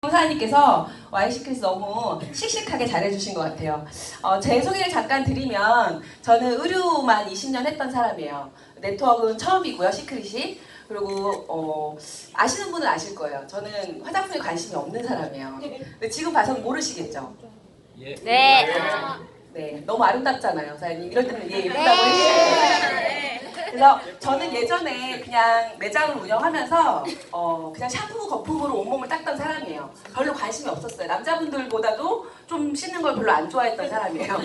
사장님께서 와이시크릿 너무 씩씩하게 잘해주신 것 같아요. 제 소개를 잠깐 드리면 저는 의류만 20년 했던 사람이에요. 네트워크는 처음이고요, 시크릿이. 그리고 아시는 분은 아실 거예요. 저는 화장품에 관심이 없는 사람이에요. 근데 지금 봐서는 모르시겠죠? 예. 네. 네, 너무 아름답잖아요, 사장님. 이럴 때는 예, 예쁘다고 해주시잖아요. 그래서 저는 예전에 그냥 매장을 운영하면서 그냥 샴푸 거품으로 온몸을 닦던 사람이에요. 별로 관심이 없었어요. 남자분들보다도 좀 씻는 걸 별로 안 좋아했던 사람이에요.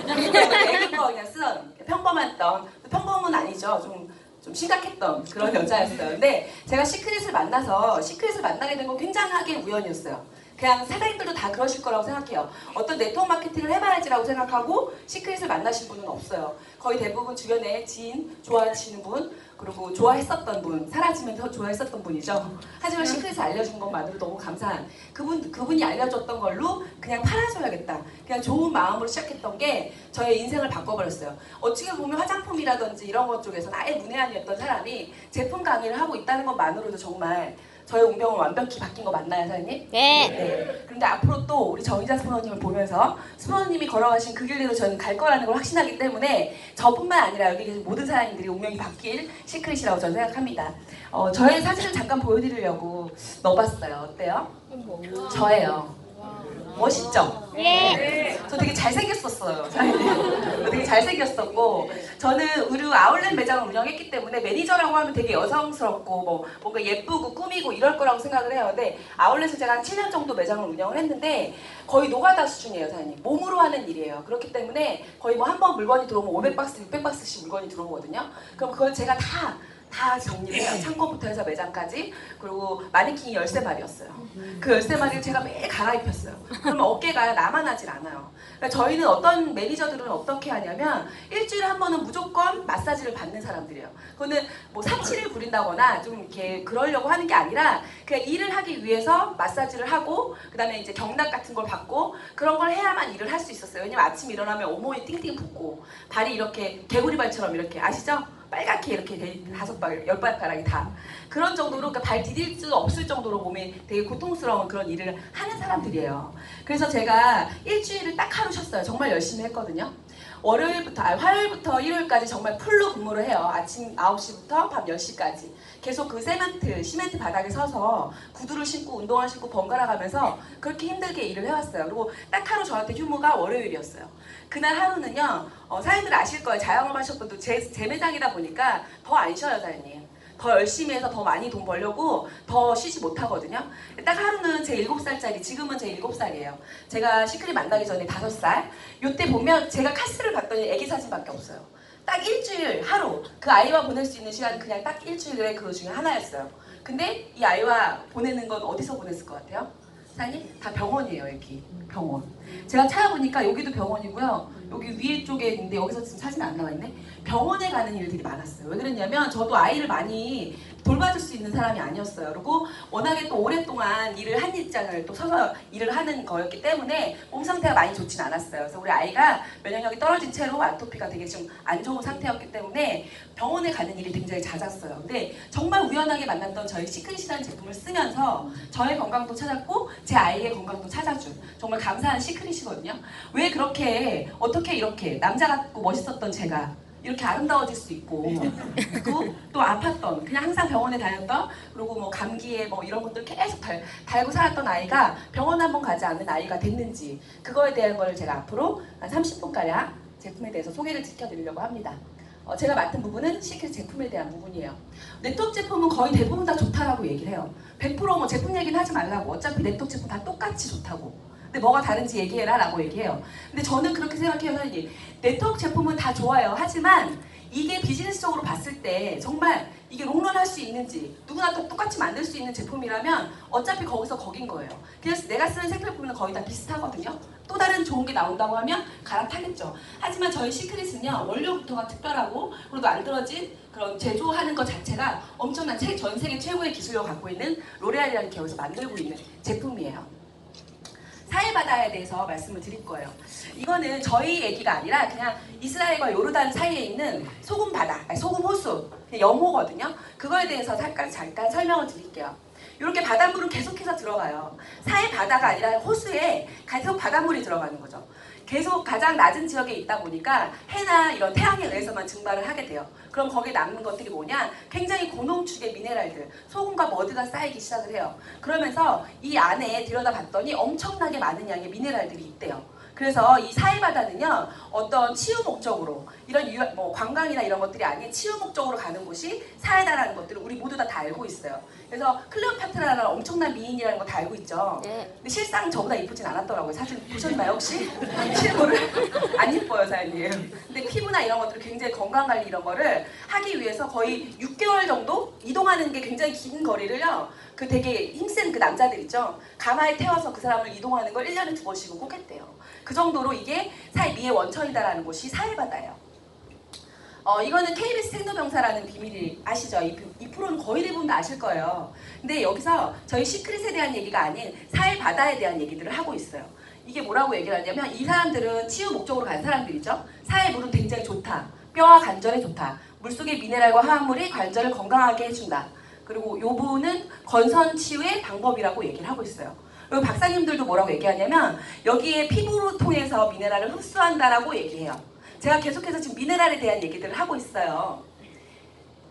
애기 거 그냥 쓰던 평범은 아니죠. 좀 심각했던 그런 여자였어요. 근데 제가 시크릿을 만나게 된 건 굉장하게 우연이었어요. 그냥 사장님들도 다 그러실 거라고 생각해요. 어떤 네트워크 마케팅을 해봐야지라고 생각하고 시크릿을 만나신 분은 없어요. 거의 대부분 주변에 지인, 좋아하시는 분, 그리고 좋아했었던 분, 사라지면서 좋아했었던 분이죠. 하지만 시크릿을 알려준 것만으로 너무 감사한 그분이 알려줬던 걸로 그냥 팔아줘야겠다. 그냥 좋은 마음으로 시작했던 게 저의 인생을 바꿔버렸어요. 어떻게 보면 화장품이라든지 이런 것 쪽에서는 아예 문외한이었던 사람이 제품 강의를 하고 있다는 것만으로도 정말 저의 운명은 완벽히 바뀐 거 맞나요, 사장님? 네. 그런데 앞으로 또 우리 정희자 스포너님을 보면서 스포너님이 걸어가신 그 길대로 저는 갈 거라는 걸 확신하기 때문에 저뿐만 아니라 여기 계신 모든 사장님들이 운명이 바뀔 시크릿이라고 저는 생각합니다. 저의 사진을 잠깐 보여드리려고 넣어봤어요. 어때요? 저예요. 멋있죠? 네. 저 되게 잘생겼었어요. 저 되게 잘생겼었고 저는 의류 아울렛 매장을 운영했기 때문에 매니저라고 하면 되게 여성스럽고 뭔가 예쁘고 꾸미고 이럴 거라고 생각을 해요. 근데 아울렛을 제가 한 7년 정도 매장을 운영을 했는데 거의 노가다 수준이에요, 사장님. 몸으로 하는 일이에요. 그렇기 때문에 거의 뭐 한 번 물건이 들어오면 500박스, 600박스씩 물건이 들어오거든요. 그럼 그걸 제가 다 정리를 해요. 창고부터 해서 매장까지. 그리고 마네킹이 13마리였어요. 그 13마리를 제가 매일 갈아입혔어요. 그러면 어깨가 남아나질 않아요. 그러니까 저희는 어떤 매니저들은 어떻게 하냐면 일주일에 한 번은 무조건 마사지를 받는 사람들이에요. 그거는 뭐 사치를 부린다거나 좀 이렇게 그러려고 하는 게 아니라 그냥 일을 하기 위해서 마사지를 하고 그 다음에 이제 경락 같은 걸 받고 그런 걸 해야만 일을 할 수 있었어요. 왜냐면 아침 일어나면 온몸이 띵띵 붓고 발이 이렇게 개구리발처럼 이렇게 아시죠? 빨갛게 이렇게 5발, 10발가락이 다 그런 정도로 그러니까 발 디딜 수 없을 정도로 몸이 되게 고통스러운 그런 일을 하는 사람들이에요. 그래서 제가 일주일을 딱 하루 쉬었어요. 정말 열심히 했거든요. 화요일부터 일요일까지 정말 풀로 근무를 해요. 아침 9시부터 밤 10시까지. 계속 그 시멘트 바닥에 서서 구두를 신고 운동화 신고 번갈아 가면서 그렇게 힘들게 일을 해왔어요. 그리고 딱 하루 저한테 휴무가 월요일이었어요. 그날 하루는요, 사장님들 아실 거예요. 자영업 하셨던 분도 제 매장이다 보니까 더 안 쉬어요, 사장님. 더 열심히 해서 더 많이 돈 벌려고 더 쉬지 못하거든요. 딱 하루는 제 7살짜리, 지금은 제 7살이에요. 제가 시크릿 만나기 전에 5살. 요때 보면 제가 카스를 봤더니 애기 사진밖에 없어요. 딱 일주일 하루 그 아이와 보낼 수 있는 시간은 그냥 딱 일주일에 그 중에 하나였어요. 근데 이 아이와 보내는 건 어디서 보냈을 것 같아요? 사장님? 다 병원이에요. 여기 병원. 제가 찾아보니까 여기도 병원이고요. 여기 위에 쪽에 있는데 여기서 지금 사진 안 나와있네. 병원에 가는 일들이 많았어요. 왜 그랬냐면 저도 아이를 많이 돌봐줄 수 있는 사람이 아니었어요. 그리고 워낙에 또 오랫동안 일을 한 입장을 또 서서 일을 하는 거였기 때문에 몸 상태가 많이 좋진 않았어요. 그래서 우리 아이가 면역력이 떨어진 채로 아토피가 되게 좀 안 좋은 상태였기 때문에 병원에 가는 일이 굉장히 잦았어요. 근데 정말 우연하게 만났던 저희 시크릿이라는 제품을 쓰면서 저의 건강도 찾았고 제 아이의 건강도 찾아준 정말 감사한 시크릿이거든요. 왜 그렇게 어떻게 이렇게 남자 같고 멋있었던 제가 이렇게 아름다워질 수 있고 그리고 또 아팠던 그냥 항상 병원에 다녔던 그리고 뭐 감기에 뭐 이런 것들 계속 달고 살았던 아이가 병원 한번 가지 않는 아이가 됐는지 그거에 대한 걸 제가 앞으로 한 30분가량 제품에 대해서 소개를 시켜드리려고 합니다. 제가 맡은 부분은 시크릿 제품에 대한 부분이에요. 네트워크 제품은 거의 대부분 다 좋다라고 얘기를 해요. 100%뭐 제품 얘기는 하지 말라고. 어차피 네트워크 제품 다 똑같이 좋다고. 근데 뭐가 다른지 얘기해라 라고 얘기해요. 근데 저는 그렇게 생각해요, 사장님. 네트워크 제품은 다 좋아요. 하지만 이게 비즈니스적으로 봤을 때 정말 이게 롱런할 수 있는지 누구나 다 똑같이 만들 수 있는 제품이라면 어차피 거기서 거긴 거예요. 그래서 내가 쓰는 색깔품은 거의 다 비슷하거든요. 또 다른 좋은 게 나온다고 하면 갈아타겠죠. 하지만 저희 시크릿은요, 원료부터가 특별하고 그리고 만들어진 그런 제조하는 것 자체가 엄청난 전 세계 최고의 기술력을 갖고 있는 로레알이라는 기업에서 만들고 있는 제품이에요. 사해바다에 대해서 말씀을 드릴 거예요. 이거는 저희 얘기가 아니라 그냥 이스라엘과 요르단 사이에 있는 소금 바다, 소금 호수, 염호거든요. 그거에 대해서 잠깐 설명을 드릴게요. 이렇게 바닷물은 계속해서 들어가요. 사해 바다가 아니라 호수에 계속 바닷물이 들어가는 거죠. 계속 가장 낮은 지역에 있다 보니까 해나 이런 태양에 의해서만 증발을 하게 돼요. 그럼 거기에 남는 것들이 뭐냐? 굉장히 고농축의 미네랄들, 소금과 머드가 쌓이기 시작을 해요. 그러면서 이 안에 들여다봤더니 엄청나게 많은 양의 미네랄들이 있대요. 그래서 이 사해바다는요, 어떤 치유 목적으로 이런 뭐 관광이나 이런 것들이 아닌 치유 목적으로 가는 곳이 사해다라는 것들을 우리 모두 다 알고 있어요. 그래서 클레오파트라라는 엄청난 미인이라는 거 다 알고 있죠. 근데 실상 저보다 이쁘진 않았더라고요. 사진 보셨나요 혹시? 실물을 안 이뻐요 사장님. 근데 피부나 이런 것들 굉장히 건강관리 이런 거를 하기 위해서 거의 6개월 정도 이동하는 게 굉장히 긴 거리를요. 그 되게 힘센 그 남자들 있죠. 가마에 태워서 그 사람을 이동하는 걸 1년에 2번씩은 꼭 했대요. 그 정도로 이게 사해 미의 원천이다라는 곳이 사해바다예요. 이거는 KBS 생로병사라는 비밀이 아시죠? 이 프로는 거의 대부분 다 아실 거예요. 근데 여기서 저희 시크릿에 대한 얘기가 아닌 사해바다에 대한 얘기들을 하고 있어요. 이게 뭐라고 얘기를 하냐면 이 사람들은 치유 목적으로 간 사람들이죠. 사해 물은 굉장히 좋다. 뼈와 관절에 좋다. 물속의 미네랄과 화합물이 관절을 건강하게 해준다. 그리고 요 부분은 건선 치유의 방법이라고 얘기를 하고 있어요. 그리고 박사님들도 뭐라고 얘기하냐면 여기에 피부를 통해서 미네랄을 흡수한다라고 얘기해요. 제가 계속해서 지금 미네랄에 대한 얘기들을 하고 있어요.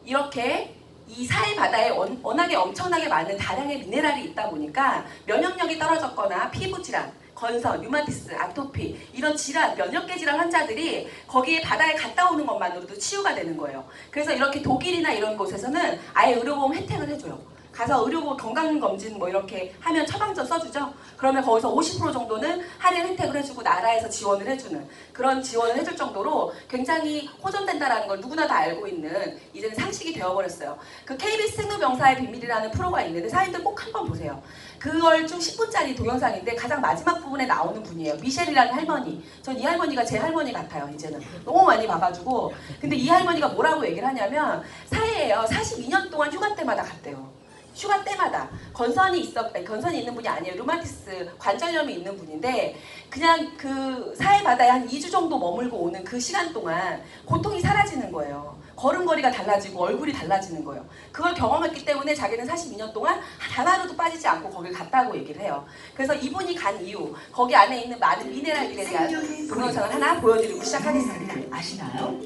이렇게 이 사해 바다에 워낙에 엄청나게 많은 다량의 미네랄이 있다 보니까 면역력이 떨어졌거나 피부 질환, 건선, 류마티스, 아토피 이런 질환, 면역계 질환 환자들이 거기에 바다에 갔다 오는 것만으로도 치유가 되는 거예요. 그래서 이렇게 독일이나 이런 곳에서는 아예 의료보험 혜택을 해줘요. 가서 의료보험 건강검진 뭐 이렇게 하면 처방전 써주죠. 그러면 거기서 50% 정도는 할인 혜택을 해주고 나라에서 지원을 해주는 그런 지원을 해줄 정도로 굉장히 호전된다라는 걸 누구나 다 알고 있는 이제는 상식이 되어버렸어요. 그 KBS 생로병사의 비밀이라는 프로가 있는데 사인들 꼭 한번 보세요. 그걸 좀 10분짜리 동영상인데 가장 마지막 부분에 나오는 분이에요. 미셸이라는 할머니. 전 이 할머니가 제 할머니 같아요. 이제는 너무 많이 봐가지고. 근데 이 할머니가 뭐라고 얘기를 하냐면 사해에요. 42년 동안 휴가 때마다 갔대요. 휴가 때마다 건선이 있는 분이 아니에요. 류마티스 관절염이 있는 분인데 그냥 그 사해 바다에 한 2주 정도 머물고 오는 그 시간 동안 고통이 사라지는 거예요. 걸음걸이가 달라지고 얼굴이 달라지는 거예요. 그걸 경험했기 때문에 자기는 42년 동안 단 하루도 빠지지 않고 거길 갔다고 얘기를 해요. 그래서 이분이 간 이유, 거기 안에 있는 많은 미네랄들에 대한 동영상을 하나 보여드리고 시작하겠습니다. 아시나요?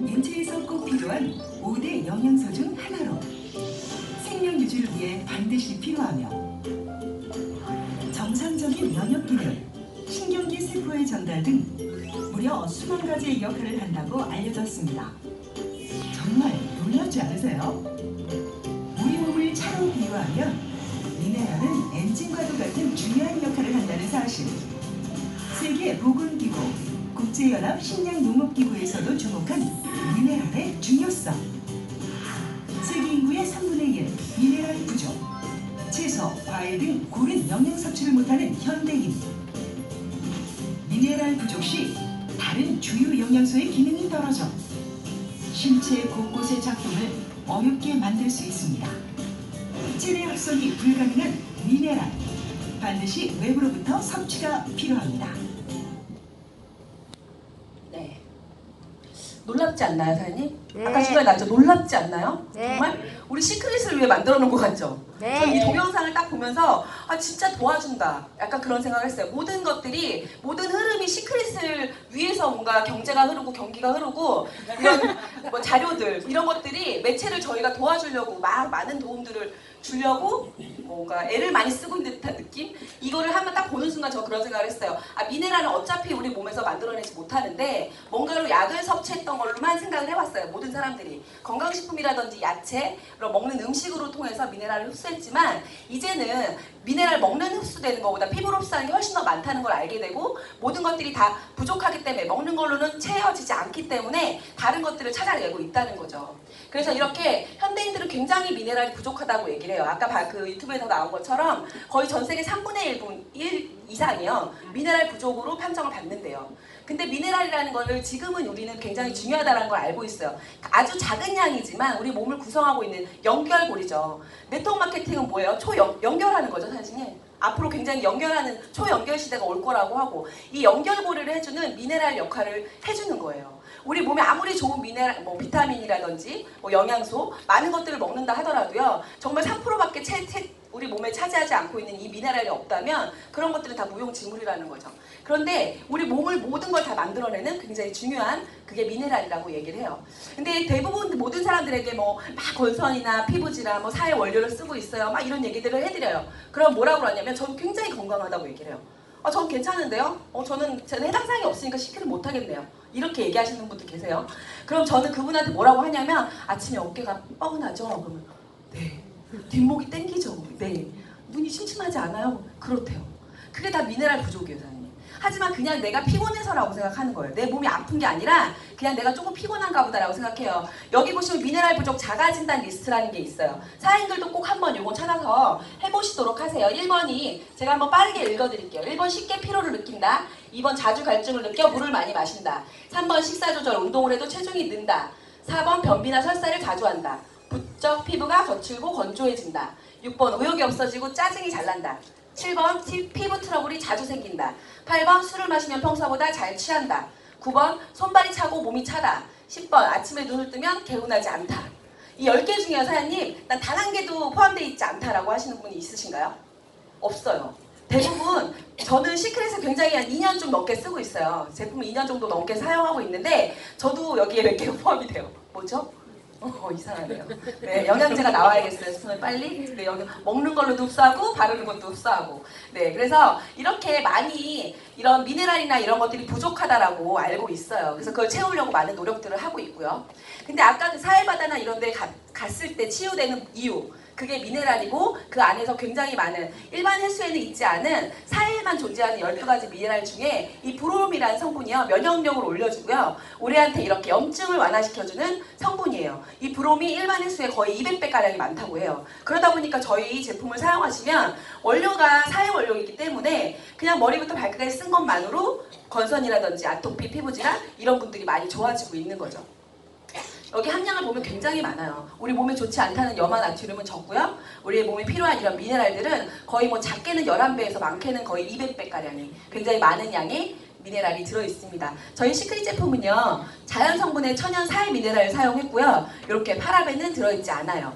인체에서 꼭 필요한 5대 영양소 중 하나로 생명 유지를 위해 반드시 필요하며 정상적인 면역 기능, 신경기 세포의 전달 등 무려 수만 가지의 역할을 한다고 알려졌습니다. 정말 놀랍지 않으세요? 우리 몸을 차로 비유하면 미네랄은 엔진과도 같은 중요한 역할을 한다는 사실. 세계보건기구, 국제연합 식량농업기구에서도 주목한 미네랄의 중요성. 세계 인구의 3분의 1 미네랄 부족. 채소, 과일 등 고른 영양 섭취를 못하는 현대인. 미네랄 부족 시 다른 주요 영양소의 기능이 떨어져 신체 곳곳의 작동을 어렵게 만들 수 있습니다. 체내 합성이 불가능한 미네랄. 반드시 외부로부터 섭취가 필요합니다. 네. 놀랍지 않나요, 사장님? 네. 아까 중간에 나왔죠? 놀랍지 않나요? 네. 정말 우리 시크릿을 위해 만들어 놓은 것 같죠? 네. 저는 이 동영상을 딱 보면서 아 진짜 도와준다. 약간 그런 생각을 했어요. 모든 것들이, 모든 흐름이 시크릿을 위해서 뭔가 경제가 흐르고 경기가 흐르고 이런 뭐 자료들 이런 것들이 매체를 저희가 도와주려고 막 많은 도움들을 주려고 뭔가 애를 많이 쓰고 있는 듯한 느낌? 이거를 한번 딱 보는 순간 저 그런 생각을 했어요. 아 미네랄은 어차피 우리 몸에서 만들어내지 못하는데 뭔가로 약을 섭취했던 걸로만 생각을 해왔어요. 모든 사람들이 건강식품이라든지 야채, 먹는 음식으로 통해서 미네랄을 흡수했지만 이제는 미네랄 먹는 흡수되는 것보다 피부로 흡수하는 게 훨씬 더 많다는 걸 알게 되고 모든 것들이 다 부족하기 때문에 먹는 걸로는 채워지지 않기 때문에 다른 것들을 찾아내고 있다는 거죠. 그래서 이렇게 현대인들은 굉장히 미네랄이 부족하다고 얘기를 해요. 아까 그 유튜브에서 나온 것처럼 거의 전 세계 3분의 1 이상이요. 미네랄 부족으로 판정을 받는데요. 근데 미네랄이라는 거를 지금은 우리는 굉장히 중요하다는 걸 알고 있어요. 아주 작은 양이지만 우리 몸을 구성하고 있는 연결고리죠. 네트워크 마케팅은 뭐예요? 연결하는 거죠, 사실. 앞으로 굉장히 연결하는 초연결 시대가 올 거라고 하고 이 연결고리를 해주는 미네랄 역할을 해주는 거예요. 우리 몸에 아무리 좋은 미네랄, 뭐 비타민이라든지 뭐 영양소 많은 것들을 먹는다 하더라도요. 정말 3%밖에 우리 몸에 차지하지 않고 있는 이 미네랄이 없다면 그런 것들은 다 무용지물이라는 거죠. 그런데 우리 몸을 모든 걸 다 만들어내는 굉장히 중요한 그게 미네랄이라고 얘기를 해요. 근데 대부분 모든 사람들에게 뭐 막 건선이나 피부지나 뭐 사회 원료를 쓰고 있어요. 막 이런 얘기들을 해드려요. 그럼 뭐라고 그러냐면 저는 굉장히 건강하다고 얘기를 해요. 전 괜찮은데요? 저는 해당사항이 없으니까 시키를 못 하겠네요. 이렇게 얘기하시는 분도 계세요. 그럼 저는 그분한테 뭐라고 하냐면 아침에 어깨가 뻐근하죠? 그러면 네. 뒷목이 땡기죠? 네. 눈이 침침하지 않아요? 그렇대요. 그게 다 미네랄 부족이에요, 사장님. 하지만 그냥 내가 피곤해서라고 생각하는 거예요. 내 몸이 아픈 게 아니라 그냥 내가 조금 피곤한가 보다라고 생각해요. 여기 보시면 미네랄 부족 자가진단 리스트라는 게 있어요. 사인들도 꼭 한번 요거 찾아서 해보시도록 하세요. 1번이 제가 한번 빠르게 읽어드릴게요. 1번 쉽게 피로를 느낀다. 2번 자주 갈증을 느껴 물을 많이 마신다. 3번 식사 조절, 운동을 해도 체중이 는다. 4번 변비나 설사를 자주 한다. 부쩍 피부가 거칠고 건조해진다. 6번 의욕이 없어지고 짜증이 잘 난다. 7번 피부 트러블이 자주 생긴다. 8번 술을 마시면 평소보다 잘 취한다. 9번 손발이 차고 몸이 차다. 10번 아침에 눈을 뜨면 개운하지 않다. 이 10개 중에 사장님 난 단 한 개도 포함되어 있지 않다라고 하시는 분이 있으신가요? 없어요. 대부분 저는 시크릿을 굉장히 한 2년 좀 넘게 쓰고 있어요. 제품을 2년 정도 넘게 사용하고 있는데 저도 여기에 몇 개가 포함이 돼요. 뭐죠? 이상하네요. 네, 영양제가 나와야겠어요. 스푼을 빨리. 네, 여기 먹는 걸로도 흡수하고 바르는 것도 흡수하고. 네, 그래서 이렇게 많이 이런 미네랄이나 이런 것들이 부족하다라고 알고 있어요. 그래서 그걸 채우려고 많은 노력들을 하고 있고요. 근데 아까 그 사해바다나 이런 데 갔을 때 치유되는 이유, 그게 미네랄이고 그 안에서 굉장히 많은 일반 해수에는 있지 않은 사해에만 존재하는 12가지 미네랄 중에 이 브롬이라는 성분이요. 면역력을 올려주고요. 우리한테 이렇게 염증을 완화시켜주는 성분이에요. 이 브롬이 일반 해수에 거의 200배가량이 많다고 해요. 그러다 보니까 저희 제품을 사용하시면 원료가 사해 원료이기 때문에 그냥 머리부터 발끝까지 쓴 것만으로 건선이라든지 아토피, 피부질환 이런 분들이 많이 좋아지고 있는 거죠. 여기 함량을 보면 굉장히 많아요. 우리 몸에 좋지 않다는 염화 나트륨은 적고요. 우리 몸에 필요한 이런 미네랄들은 거의 뭐 작게는 11배에서 많게는 거의 200배가량이 굉장히 많은 양의 미네랄이 들어있습니다. 저희 시크릿 제품은요. 자연 성분의 천연 사해 미네랄을 사용했고요. 이렇게 파라벤은 들어있지 않아요.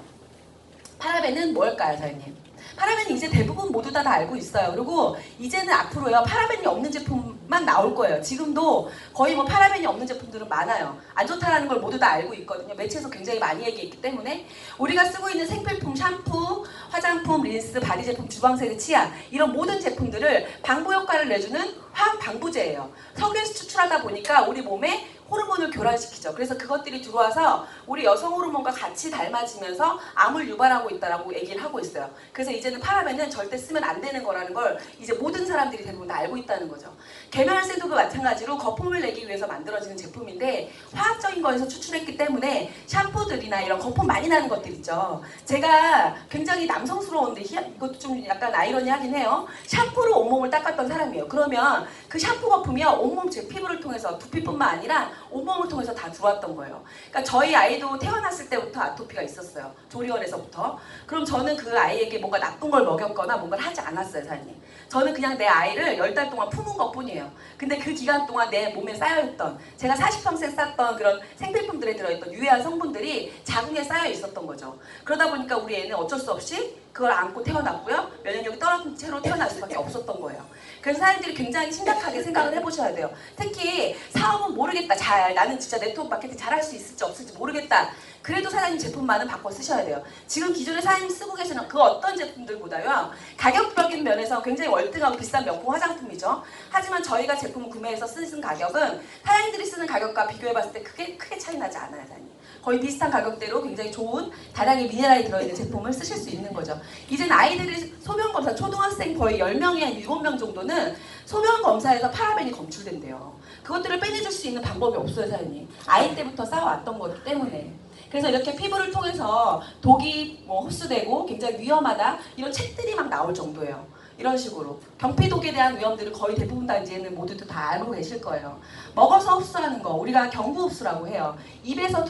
파라벤은 뭘까요, 사장님? 파라벤은 이제 대부분 모두 다 알고 있어요. 그리고 이제는 앞으로요. 파라벤이 없는 제품만 나올 거예요. 지금도 거의 뭐 파라벤이 없는 제품들은 많아요. 안 좋다라는 걸 모두 다 알고 있거든요. 매체에서 굉장히 많이 얘기했기 때문에 우리가 쓰고 있는 생필품, 샴푸, 화장품, 린스, 바디 제품, 주방세제, 치약 이런 모든 제품들을 방부 효과를 내주는 화학 방부제예요. 석유에서 추출하다 보니까 우리 몸에 호르몬을 교란시키죠. 그래서 그것들이 들어와서 우리 여성 호르몬과 같이 닮아지면서 암을 유발하고 있다라고 얘기를 하고 있어요. 그래서 이제는 파라벤은 절대 쓰면 안 되는 거라는 걸 이제 모든 사람들이 대부분 다 알고 있다는 거죠. 계면활센도도 마찬가지로 거품을 내기 위해서 만들어지는 제품인데 화학적인 거에서 추출했기 때문에 샴푸들이나 이런 거품 많이 나는 것들 있죠. 제가 굉장히 남성스러운데 이것도 좀 약간 아이러니하긴 해요. 샴푸로 온몸을 닦았던 사람이에요. 그러면 그 샴푸 거품이요 온몸 제 피부를 통해서 두피뿐만 아니라 온몸을 통해서 다 들어왔던 거예요. 그러니까 저희 아이도 태어났을 때부터 아토피가 있었어요. 조리원에서부터. 그럼 저는 그 아이에게 뭔가 나쁜 걸 먹였거나 뭔가를 하지 않았어요, 사장님. 저는 그냥 내 아이를 10달 동안 품은 것 뿐이에요. 근데 그 기간 동안 내 몸에 쌓여있던 제가 40평생 썼던 그런 생필품들에 들어있던 유해한 성분들이 자궁에 쌓여 있었던 거죠. 그러다 보니까 우리 애는 어쩔 수 없이 그걸 안고 태어났고요. 면역력이 떨어진 채로 태어날 수밖에 없었던 거예요. 그래서 사람들이 굉장히 심각하게 생각을 해보셔야 돼요. 특히 사업은 모르겠다. 나는 진짜 네트워크 마케팅 잘할 수 있을지 없을지 모르겠다. 그래도 사장님 제품만은 바꿔 쓰셔야 돼요. 지금 기존에 사장님 쓰고 계시는 그 어떤 제품들보다요. 가격적인 면에서 굉장히 월등하고 비싼 명품 화장품이죠. 하지만 저희가 제품을 구매해서 쓰는 가격은 사장님들이 쓰는 가격과 비교해봤을 때 크게 차이 나지 않아요, 사장님. 거의 비슷한 가격대로 굉장히 좋은 다량의 미네랄이 들어있는 제품을 쓰실 수 있는 거죠. 이제는 아이들이 소변검사, 초등학생 거의 10명에 한 7명 정도는 소변검사에서 파라벤이 검출된대요. 그것들을 빼내줄 수 있는 방법이 없어요, 사장님. 아이 때부터 쌓아왔던 거기 때문에. 그래서 이렇게 피부를 통해서 독이 흡수되고 굉장히 위험하다 이런 책들이 막 나올 정도예요. 이런 식으로 경피독에 대한 위험들을 거의 대부분 다 이제는 모두들 다 알고 계실 거예요. 먹어서 흡수하는 거 우리가 경부 흡수라고 해요. 입에서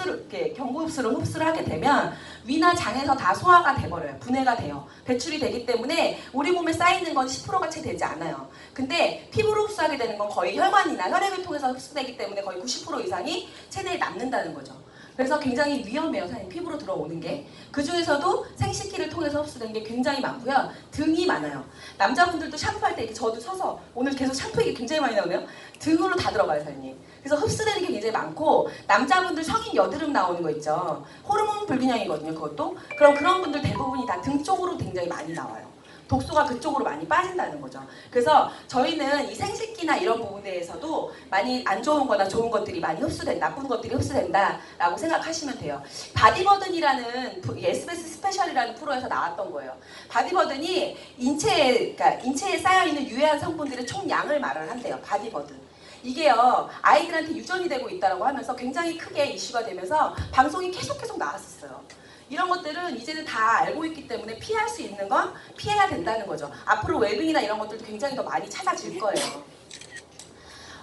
이렇게 경부 흡수를 하게 되면 위나 장에서 다 소화가 돼버려요. 분해가 돼요. 배출이 되기 때문에 우리 몸에 쌓이는 건 10%가 채 되지 않아요. 근데 피부로 흡수하게 되는 건 거의 혈관이나 혈액을 통해서 흡수되기 때문에 거의 90% 이상이 체내에 남는다는 거죠. 그래서 굉장히 위험해요. 사실 피부로 들어오는 게. 그 중에서도 생식기를 통해서 흡수되는 게 굉장히 많고요. 등이 많아요. 남자분들도 샴푸할 때 이렇게 저도 서서 오늘 계속 샴푸 얘기 굉장히 많이 나오네요. 등으로 다 들어가요, 사장님. 그래서 흡수되는 게 굉장히 많고 남자분들 성인 여드름 나오는 거 있죠. 호르몬 불균형이거든요, 그것도. 그럼 그런 분들 대부분이 다 등 쪽으로 굉장히 많이 나와요. 독소가 그쪽으로 많이 빠진다는 거죠. 그래서 저희는 이 생식기나 이런 부분에 대해서도 많이 안 좋은 거나 좋은 것들이 많이 흡수된다, 나쁜 것들이 흡수된다라고 생각하시면 돼요. 바디버든이라는 SBS 스페셜이라는 프로에서 나왔던 거예요. 바디버든이 인체에 쌓여있는 유해한 성분들의 총량을 말을 한대요. 바디버든. 이게요, 아이들한테 유전이 되고 있다고 하면서 굉장히 크게 이슈가 되면서 방송이 계속 나왔었어요. 이런 것들은 이제는 다 알고 있기 때문에 피할 수 있는 건 피해야 된다는 거죠. 앞으로 웰빙이나 이런 것들도 굉장히 더 많이 찾아질 거예요.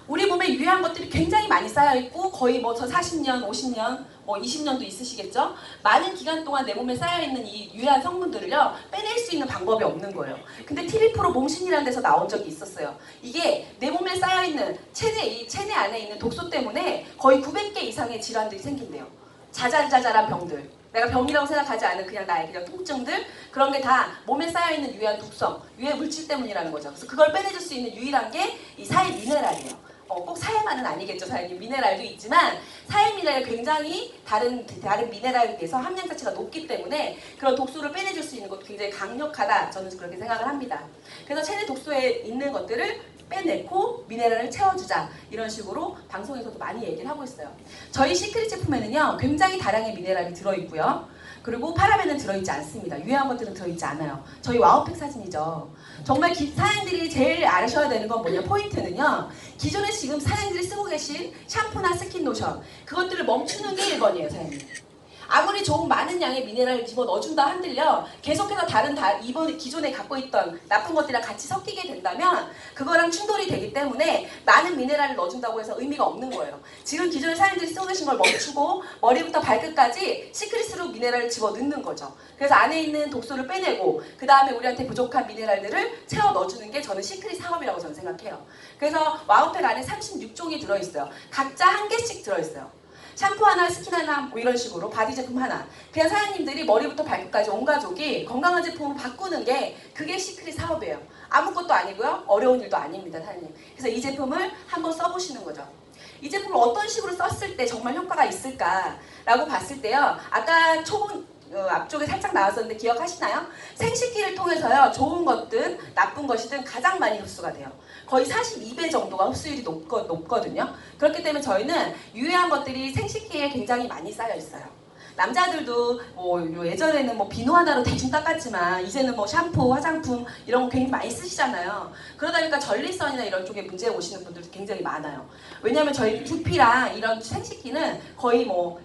우리 몸에 유해한 것들이 굉장히 많이 쌓여있고 거의 뭐 저 40년, 50년, 뭐 20년도 있으시겠죠? 많은 기간 동안 내 몸에 쌓여있는 이 유해한 성분들을요 빼낼 수 있는 방법이 없는 거예요. 근데 TV 프로 몸신이라는 데서 나온 적이 있었어요. 이게 내 몸에 쌓여있는 이 체내 안에 있는 독소 때문에 거의 900개 이상의 질환들이 생긴대요. 자잘자잘한 병들. 내가 병이라고 생각하지 않은 그냥 나의 그냥 통증들 그런 게 다 몸에 쌓여있는 유해한 독성, 유해 물질 때문이라는 거죠. 그래서 그걸 빼내줄 수 있는 유일한 게 이 사해 미네랄이에요. 꼭 사해만은 아니겠죠. 사장님. 미네랄도 있지만 사해 미네랄이 굉장히 다른 미네랄에 비해서 함량 자체가 높기 때문에 그런 독소를 빼내줄 수 있는 것도 굉장히 강력하다. 저는 그렇게 생각을 합니다. 그래서 체내 독소에 있는 것들을 빼내고 미네랄을 채워주자 이런 식으로 방송에서도 많이 얘기를 하고 있어요. 저희 시크릿 제품에는요 굉장히 다량의 미네랄이 들어있고요. 그리고 파라벤은 들어있지 않습니다. 유해한 것들은 들어있지 않아요. 저희 와우팩 사진이죠. 정말 사장님들이 제일 아셔야 되는 건 뭐냐 포인트는요. 기존에 지금 사장님들이 쓰고 계신 샴푸나 스킨 로션 그것들을 멈추는 게 1번이에요. 사장님. 아무리 좋은 많은 양의 미네랄을 집어넣어준다 한들요 계속해서 이번 기존에 갖고 있던 나쁜 것들이랑 같이 섞이게 된다면 그거랑 충돌이 되기 때문에 많은 미네랄을 넣어준다고 해서 의미가 없는 거예요. 지금 기존에 사람들이 쓰고 계신 걸 멈추고 머리부터 발끝까지 시크릿으로 미네랄을 집어넣는 거죠. 그래서 안에 있는 독소를 빼내고 그 다음에 우리한테 부족한 미네랄들을 채워 넣어주는 게 저는 시크릿 사업이라고 저는 생각해요. 그래서 와우팩 안에 36종이 들어있어요. 각자 한 개씩 들어있어요. 샴푸 하나, 스킨 하나, 뭐 이런 식으로 바디 제품 하나. 그냥 사장님들이 머리부터 발끝까지 온 가족이 건강한 제품을 바꾸는 게 그게 시크릿 사업이에요. 아무것도 아니고요. 어려운 일도 아닙니다, 사장님. 그래서 이 제품을 한번 써보시는 거죠. 이 제품을 어떤 식으로 썼을 때 정말 효과가 있을까라고 봤을 때요. 아까 앞쪽에 살짝 나왔었는데 기억하시나요? 생식기를 통해서요. 좋은 것든 나쁜 것이든 가장 많이 흡수가 돼요. 거의 42배 정도가 흡수율이 높거든요. 그렇기 때문에 저희는 유해한 것들이 생식기에 굉장히 많이 쌓여 있어요. 남자들도 뭐 예전에는 뭐 비누 하나로 대충 닦았지만 이제는 뭐 샴푸, 화장품 이런 거 굉장히 많이 쓰시잖아요. 그러다 보니까 전립선이나 이런 쪽에 문제 오시는 분들도 굉장히 많아요. 왜냐하면 저희 두피랑 이런 생식기는 거의 뭐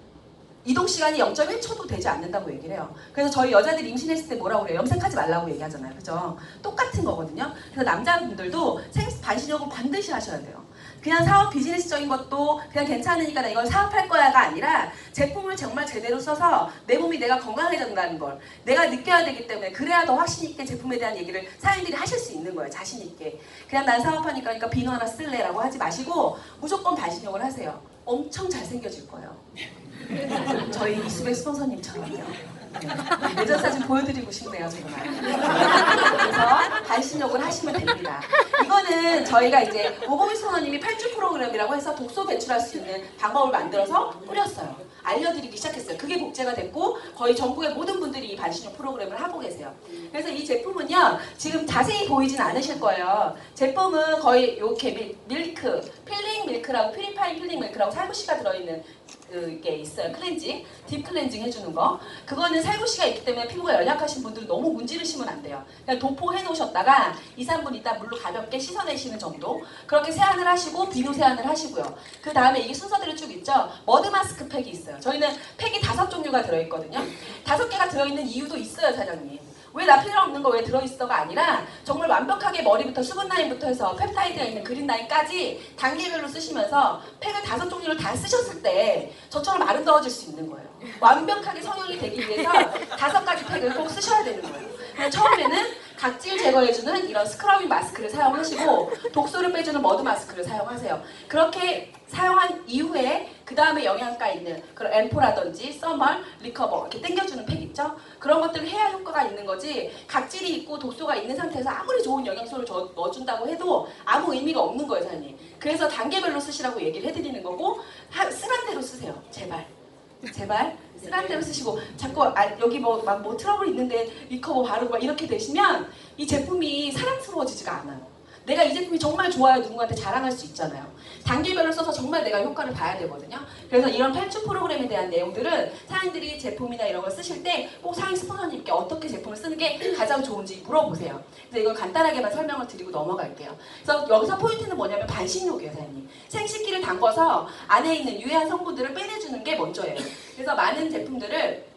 이동 시간이 0.1초도 되지 않는다고 얘기를 해요. 그래서 저희 여자들이 임신했을 때 뭐라고 그래요? 염색하지 말라고 얘기하잖아요. 그죠? 똑같은 거거든요. 그래서 남자분들도 반신욕을 반드시 하셔야 돼요. 그냥 사업 비즈니스적인 것도 그냥 괜찮으니까 나 이걸 사업할 거야가 아니라 제품을 정말 제대로 써서 내 몸이 내가 건강해진다는 걸 내가 느껴야 되기 때문에 그래야 더 확신 있게 제품에 대한 얘기를 사람들이 하실 수 있는 거예요. 자신 있게. 그냥 난 사업하니까 그러니까 비누 하나 쓸래라고 하지 마시고 무조건 반신욕을 하세요. 엄청 잘생겨질 거예요. 저희 이수백 스폰서님처럼요. 내전 사진 보여드리고 싶네요, 정말. 그래서 반신욕을 하시면 됩니다. 이거는 저희가 이제 오보미 스폰서님이 8주 프로그램이라고 해서 독소 배출할 수 있는 방법을 만들어서 뿌렸어요. 알려드리기 시작했어요. 그게 복제가 됐고 거의 전국의 모든 분들이 이 반신욕 프로그램을 하고 계세요. 그래서 이 제품은요 지금 자세히 보이진 않으실 거예요. 제품은 거의 이렇게 밀크, 필링 밀크라고 퓨리파인 필링 밀크라고 살구씨가 들어있는 그게 있어요. 클렌징, 딥 클렌징 해주는 거. 그거는 살구씨가 있기 때문에 피부가 연약하신 분들은 너무 문지르시면 안 돼요. 그냥 도포해 놓으셨다가 2, 3분 있다 물로 가볍게 씻어내시는 정도. 그렇게 세안을 하시고 비누 세안을 하시고요. 그 다음에 이게 순서대로 쭉 있죠. 머드 마스크 팩이 있어요. 저희는 팩이 5종류가 들어있거든요. 5개가 들어있는 이유도 있어요, 사장님. 왜 나 필요 없는 거 왜 들어있어가 아니라 정말 완벽하게 머리부터 수분 라인부터 해서 펩타이드가 있는 그린 라인까지 단계별로 쓰시면서 팩을 5종류를 다 쓰셨을 때 저처럼 아름다워질 수 있는 거예요. 완벽하게 성형이 되기 위해서 5가지 팩을 꼭 쓰셔야 되는 거예요. 그래서 처음에는 각질 제거해주는 이런 스크러빙 마스크를 사용하시고 독소를 빼주는 머드 마스크를 사용하세요. 그렇게 사용한 이후에 그 다음에 영양가 있는 그런 앰포라든지 써멀, 리커버 이렇게 당겨주는 팩 있죠? 그런 것들을 해야 효과가 있는 거지 각질이 있고 독소가 있는 상태에서 아무리 좋은 영양소를 넣어준다고 해도 아무 의미가 없는 거예요, 사장님. 그래서 단계별로 쓰시라고 얘기를 해드리는 거고 쓰란 대로 쓰세요, 제발. 제발 쓰란 대로 쓰시고 자꾸 여기 뭐 트러블 있는데 리커버 바르고 막 이렇게 되시면 이 제품이 사랑스러워지지가 않아요. 내가 이 제품이 정말 좋아요 누군가한테 자랑할 수 있잖아요. 단계별로 써서 정말 내가 효과를 봐야 되거든요. 그래서 이런 탈출 프로그램에 대한 내용들은 사장님들이 제품이나 이런 걸 쓰실 때 꼭 상위 스폰서님께 어떻게 제품을 쓰는 게 가장 좋은지 물어보세요. 그래서 이걸 간단하게만 설명을 드리고 넘어갈게요. 그래서 여기서 포인트는 뭐냐면 반신욕이에요, 사장님. 생식기를 담궈서 안에 있는 유해한 성분들을 빼내주는 게 먼저예요. 그래서 많은 제품들을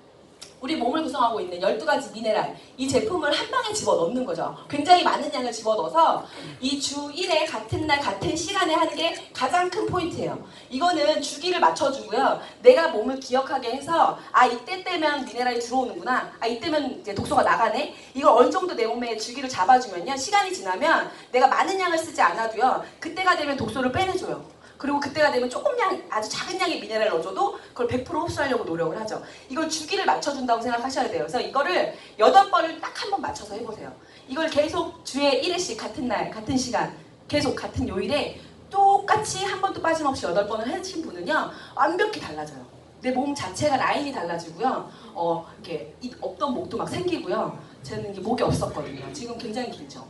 우리 몸을 구성하고 있는 12가지 미네랄 이 제품을 한 방에 집어넣는 거죠. 굉장히 많은 양을 집어넣어서 이 주 1회 같은 날 같은 시간에 하는 게 가장 큰 포인트예요. 이거는 주기를 맞춰주고요. 내가 몸을 기억하게 해서 이때 때면 미네랄이 들어오는구나. 이때면 이제 독소가 나가네. 이걸 어느 정도 내 몸에 주기를 잡아주면요. 시간이 지나면 내가 많은 양을 쓰지 않아도요. 그때가 되면 독소를 빼내줘요. 그리고 그때가 되면 아주 작은 양의 미네랄을 넣어줘도 그걸 100% 흡수하려고 노력을 하죠. 이걸 주기를 맞춰준다고 생각하셔야 돼요. 그래서 이거를 8번을 딱 한 번 맞춰서 해보세요. 이걸 계속 주에 1회씩 같은 날, 같은 시간, 계속 같은 요일에 똑같이 한 번도 빠짐없이 8번을 하신 분은요. 완벽히 달라져요. 내 몸 자체가 라인이 달라지고요. 이렇게 없던 목도 막 생기고요. 저는 이게 목이 없었거든요. 지금 굉장히 길죠.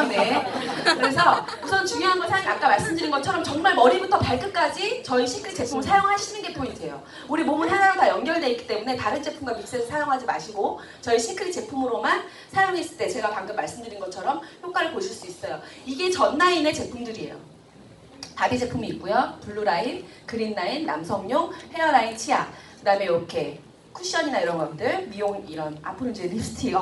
네. 그래서 우선 중요한 건 사실 아까 말씀드린 것처럼 정말 머리부터 발끝까지 저희 시크릿 제품을 사용하시는 게 포인트예요. 우리 몸은 하나로 다 연결되어 있기 때문에 다른 제품과 믹스해서 사용하지 마시고 저희 시크릿 제품으로만 사용했을 때 제가 방금 말씀드린 것처럼 효과를 보실 수 있어요. 이게 전 라인의 제품들이에요. 바디 제품이 있고요. 블루 라인, 그린 라인, 남성용, 헤어 라인, 치아. 그 다음에 이렇게 쿠션이나 이런 것들, 미용 이런 앞으로 이제 립스틱.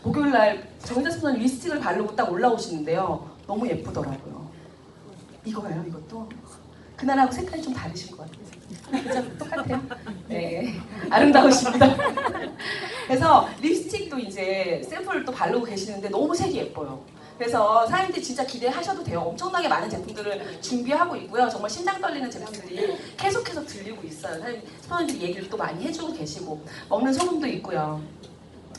목요일날 정혜자 스폰서님 립스틱을 바르고 딱 올라오시는데요. 너무 예쁘더라고요. 이거예요, 이것도. 그날하고 색깔이 좀 다르신 것 같아요. 그죠? 똑같아요. 네, 아름다우십니다. 그래서 립스틱도 이제 샘플을 또 바르고 계시는데 너무 색이 예뻐요. 그래서 사장님들 진짜 기대하셔도 돼요. 엄청나게 많은 제품들을 준비하고 있고요. 정말 심장 떨리는 제품들이 계속해서 들리고 있어요. 사장님 스폰서님들이 얘기를 또 많이 해주고 계시고 먹는 소금도 있고요.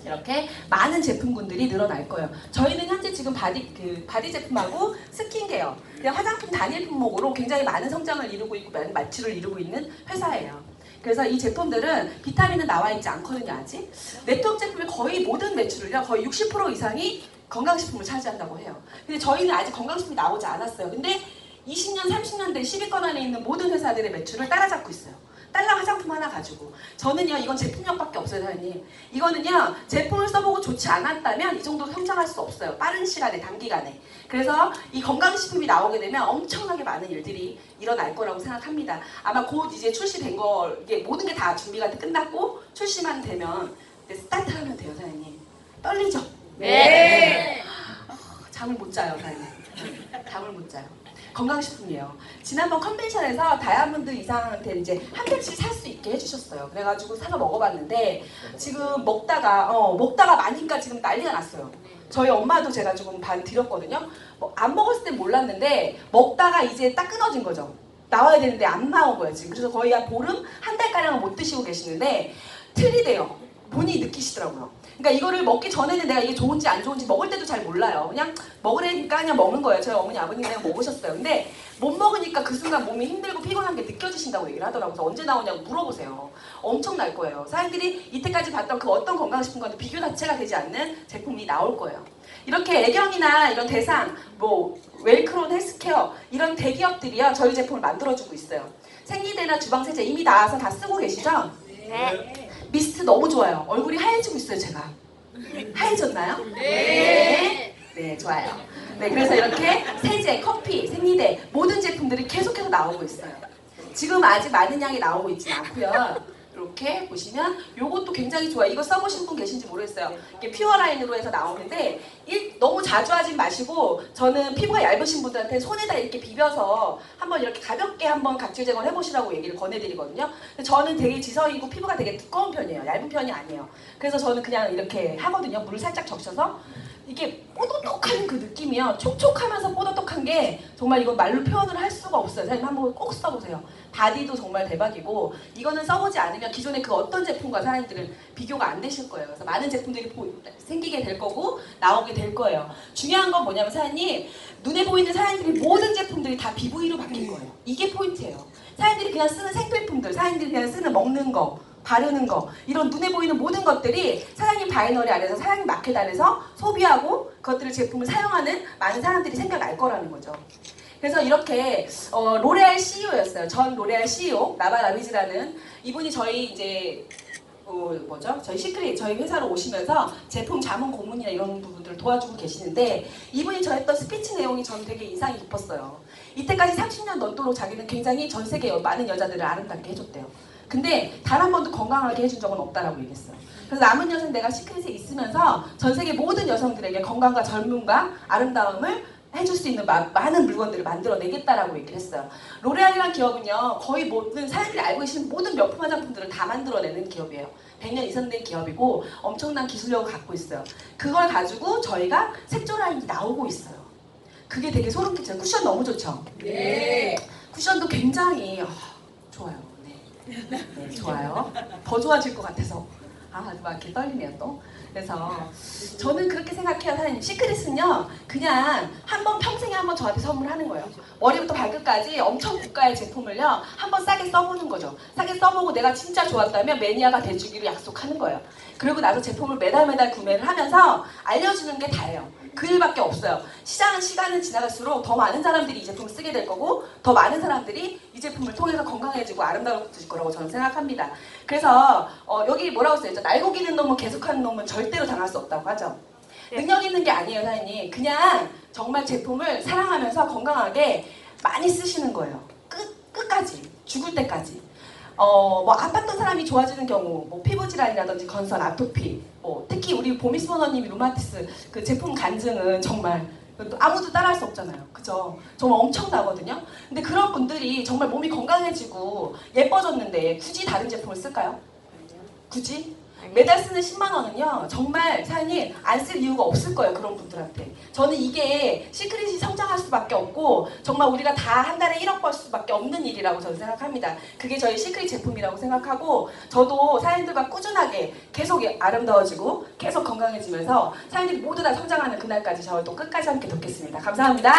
이렇게 많은 제품군들이 늘어날 거예요. 저희는 현재 지금 바디 제품하고 스킨케어, 그냥 화장품 단일 품목으로 굉장히 많은 성장을 이루고 있고 많은 마취를 이루고 있는 회사예요. 그래서 이 제품들은 비타민은 나와 있지 않거든요, 아직. 네트워크 제품의 거의 모든 매출을요, 거의 60% 이상이 건강식품을 차지한다고 해요. 근데 저희는 아직 건강식품이 나오지 않았어요. 근데 20년, 30년 된 10위권 안에 있는 모든 회사들의 매출을 따라잡고 있어요. 딸랑 화장품 하나 가지고. 저는요, 이건 제품력밖에 없어요, 사장님. 이거는요, 제품을 써보고 좋지 않았다면 이 정도 성장할 수 없어요. 빠른 시간에, 단기간에. 그래서 이 건강식품이 나오게 되면 엄청나게 많은 일들이 일어날 거라고 생각합니다. 아마 곧 이제 출시된 거, 이게 모든 게 다 준비가 끝났고 출시만 되면 스타트하면 돼요, 사장님. 떨리죠? 네. 잠을 못 자요, 사장님. 잠을 못 자요. 건강식품이에요. 지난번 컨벤션에서 다이아몬드 이상한테 이제 한 팩씩 살 수 있게 해주셨어요. 그래가지고 사서 먹어봤는데 지금 먹다가 마니까 지금 난리가 났어요. 저희 엄마도 제가 조금 반 드렸거든요. 안 먹었을 땐 몰랐는데 먹다가 이제 딱 끊어진 거죠. 나와야 되는데 안 나온 거예요, 지금. 그래서 거의 한 보름, 한 달가량은 못 드시고 계시는데 틀이 돼요. 본인이 느끼시더라고요. 그러니까 이거를 먹기 전에는 내가 이게 좋은지 안 좋은지 먹을 때도 잘 몰라요. 그냥 먹으려니까 그냥 먹는 거예요. 저희 어머니 아버님 그냥 먹으셨어요. 근데 못 먹으니까 그 순간 몸이 힘들고 피곤한 게 느껴지신다고 얘기를 하더라고요. 그래서 언제 나오냐고 물어보세요. 엄청날 거예요. 사람들이 이때까지 봤던 그 어떤 건강식품과도 비교 자체가 되지 않는 제품이 나올 거예요. 이렇게 애경이나 이런 대상, 웰크론 헬스케어 이런 대기업들이요, 저희 제품을 만들어주고 있어요. 생리대나 주방세제 이미 나와서 다 쓰고 계시죠? 네. 미스트 너무 좋아요. 얼굴이 하얘지고 있어요, 제가. 하얘졌나요? 네. 네, 좋아요. 네, 그래서 이렇게 세제, 커피, 생리대 모든 제품들이 계속해서 나오고 있어요. 지금 아직 많은 양이 나오고 있지는 않고요. 이렇게 보시면 요것도 굉장히 좋아요. 이거 써보신 분 계신지 모르겠어요. 이게 퓨어라인으로 해서 나오는데 너무 자주 하진 마시고 저는 피부가 얇으신 분들한테 손에다 이렇게 비벼서 한번 이렇게 가볍게 한번 각질 제거를 해보시라고 얘기를 권해드리거든요. 근데 저는 되게 지성이고 피부가 되게 두꺼운 편이에요. 얇은 편이 아니에요. 그래서 저는 그냥 이렇게 하거든요. 물을 살짝 적셔서 이게 뽀독한 그 느낌이요. 촉촉하면서 뽀독한 게 정말 이건 말로 표현을 할 수가 없어요. 선생님 한번 꼭 써보세요. 바디도 정말 대박이고 이거는 써보지 않으면 기존의 그 어떤 제품과 사람들은 비교가 안 되실 거예요. 그래서 많은 제품들이 생기게 될 거고 나오게 될 거예요. 중요한 건 뭐냐면 사장님 눈에 보이는 사장님들이 모든 제품들이 다 BV로 바뀔 거예요. 이게 포인트예요. 사장님들이 그냥 쓰는 생필품들, 사장님들이 그냥 쓰는 먹는 거 바르는 거 이런 눈에 보이는 모든 것들이 사장님 바이너리 안에서 사장님 마켓 안에서 소비하고 그것들을 제품을 사용하는 많은 사람들이 생겨날 거라는 거죠. 그래서 이렇게 로레알 CEO였어요. 전 로레알 CEO 나바 라비즈라는 이분이 저희 이제 저희 시크릿 저희 회사로 오시면서 제품 자문 고문이나 이런 부분들을 도와주고 계시는데 이분이 저 했던 스피치 내용이 저는 되게 인상이 깊었어요. 이때까지 30년 넘도록 자기는 굉장히 전 세계 많은 여자들을 아름답게 해줬대요. 근데 단 한 번도 건강하게 해준 적은 없다라고 얘기했어요. 그래서 남은 여생 내가 시크릿에 있으면서 전 세계 모든 여성들에게 건강과 젊음과 아름다움을 해줄 수 있는 많은 물건들을 만들어내겠다라고 얘기를 했어요. 로레알이라는 기업은요 거의 모든 사람들이 알고 계신 모든 명품 화장품들을 다 만들어내는 기업이에요. 100년 이상 된 기업이고 엄청난 기술력을 갖고 있어요. 그걸 가지고 저희가 색조 라인이 나오고 있어요. 그게 되게 소름 끼쳐요. 쿠션 너무 좋죠? 네. 쿠션도 굉장히 좋아요. 네, 좋아요. 더 좋아질 것 같아서 막 이렇게 떨리네요 또. 그래서 저는 그렇게 생각해요. 사장님 시크릿은요 그냥 한번 평생에 한번 저한테 선물하는 거예요. 머리부터 발끝까지 엄청 고가의 제품을요 한번 싸게 써보는 거죠. 싸게 써보고 내가 진짜 좋았다면 매니아가 돼주기로 약속하는 거예요. 그리고 나서 제품을 매달 구매를 하면서 알려주는 게 다예요. 그 일밖에 없어요. 시간은 지나갈수록 더 많은 사람들이 이 제품을 쓰게 될 거고 더 많은 사람들이 이 제품을 통해서 건강해지고 아름다워질 거라고 저는 생각합니다. 그래서 여기 뭐라고 써있죠? 날고기는 놈은 계속하는 놈은 절대로 당할 수 없다고 하죠. 능력 있는 게 아니에요, 사장님. 그냥 정말 제품을 사랑하면서 건강하게 많이 쓰시는 거예요. 끝까지. 죽을 때까지. 뭐 아팠던 사람이 좋아지는 경우, 뭐 피부 질환이라든지 건선, 아토피, 뭐 특히 우리 보미스 버너님이 루마티스 그 제품 간증은 정말 아무도 따라할 수 없잖아요. 그죠? 정말 엄청나거든요. 근데 그런 분들이 정말 몸이 건강해지고 예뻐졌는데 굳이 다른 제품을 쓸까요? 굳이? 매달 쓰는 10만 원은요 정말 사장님 안 쓸 이유가 없을 거예요. 그런 분들한테. 저는 이게 시크릿이 성장할 수밖에 없고 정말 우리가 다 한 달에 1억 벌 수밖에 없는 일이라고 저는 생각합니다. 그게 저희 시크릿 제품이라고 생각하고 저도 사장님들과 꾸준하게 계속 아름다워지고 계속 건강해지면서 사장님들이 모두 다 성장하는 그날까지 저를 또 끝까지 함께 돕겠습니다. 감사합니다.